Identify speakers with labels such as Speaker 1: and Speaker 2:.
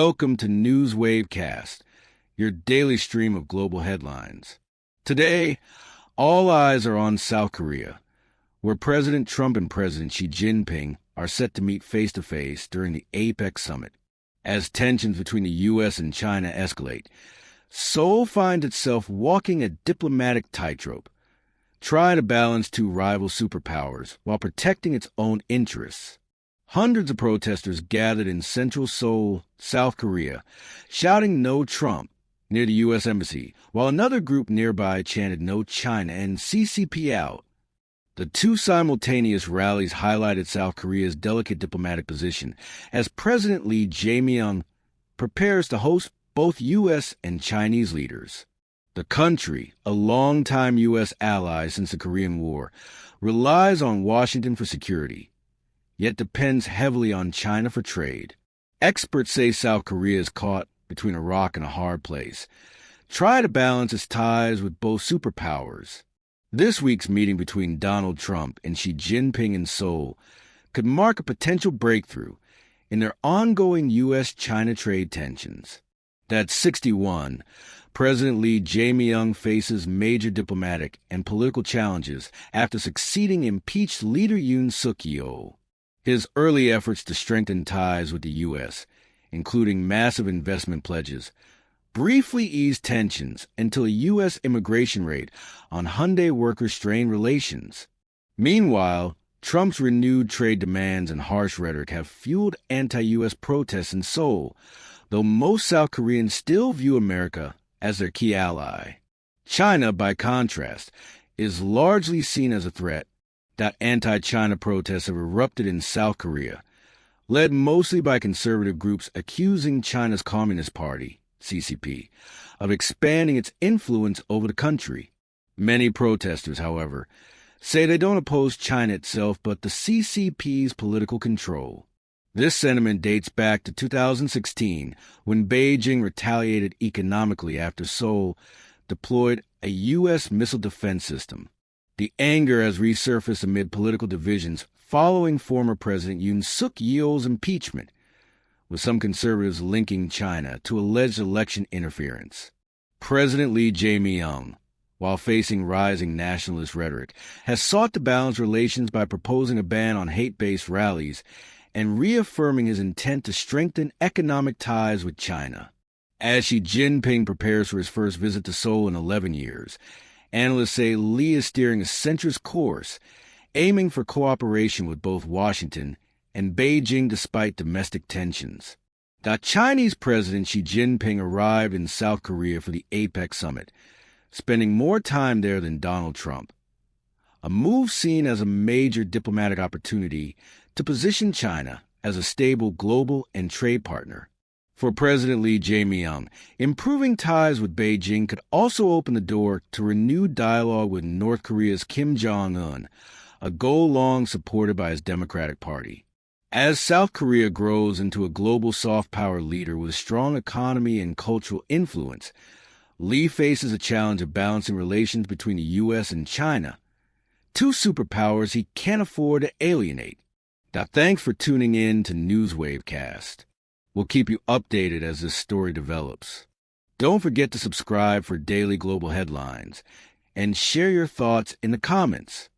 Speaker 1: Welcome to NewsWave Cast, your daily stream of global headlines. Today, all eyes are on South Korea, where President Trump and President Xi Jinping are set to meet face-to-face during the APEC summit. As tensions between the U.S. and China escalate, Seoul finds itself walking a diplomatic tightrope, trying to balance two rival superpowers while protecting its own interests. Hundreds of protesters gathered in central Seoul, South Korea, shouting "No Trump" near the U.S. Embassy, while another group nearby chanted "No China" and "CCP out." The two simultaneous rallies highlighted South Korea's delicate diplomatic position as President Lee Jae-myung prepares to host both U.S. and Chinese leaders. The country, a longtime U.S. ally since the Korean War, relies on Washington for security, yet depends heavily on China for trade. Experts say South Korea is caught between a rock and a hard place, trying to balance its ties with both superpowers. This week's meeting between Donald Trump and Xi Jinping in Seoul could mark a potential breakthrough in their ongoing U.S.-China trade tensions. At 61, President Lee Jae-myung faces major diplomatic and political challenges after succeeding impeached leader Yoon Suk-yeol. His early efforts to strengthen ties with the U.S., including massive investment pledges, briefly eased tensions until a U.S. immigration raid on Hyundai workers strained relations. Meanwhile, Trump's renewed trade demands and harsh rhetoric have fueled anti-U.S. protests in Seoul, though most South Koreans still view America as their key ally. China, by contrast, is largely seen as a threat. That anti-China protests have erupted in South Korea, led mostly by conservative groups accusing China's Communist Party, CCP, of expanding its influence over the country. Many protesters, however, say they don't oppose China itself but the CCP's political control. This sentiment dates back to 2016, when Beijing retaliated economically after Seoul deployed a U.S. missile defense system. The anger has resurfaced amid political divisions following former President Yoon Suk-yeol's impeachment, with some conservatives linking China to alleged election interference. President Lee Jae-myung, while facing rising nationalist rhetoric, has sought to balance relations by proposing a ban on hate-based rallies and reaffirming his intent to strengthen economic ties with China. As Xi Jinping prepares for his first visit to Seoul in 11 years, analysts say Lee is steering a centrist course, aiming for cooperation with both Washington and Beijing despite domestic tensions. The Chinese President Xi Jinping arrived in South Korea for the APEC summit, spending more time there than Donald Trump, a move seen as a major diplomatic opportunity to position China as a stable global and trade partner. For President Lee Jae-myung, improving ties with Beijing could also open the door to renewed dialogue with North Korea's Kim Jong-un, a goal long supported by his Democratic Party. As South Korea grows into a global soft power leader with a strong economy and cultural influence, Lee faces a challenge of balancing relations between the U.S. and China, two superpowers he can't afford to alienate. Now, thanks for tuning in to NewsWave Cast. We'll keep you updated as this story develops. Don't forget to subscribe for daily global headlines and share your thoughts in the comments.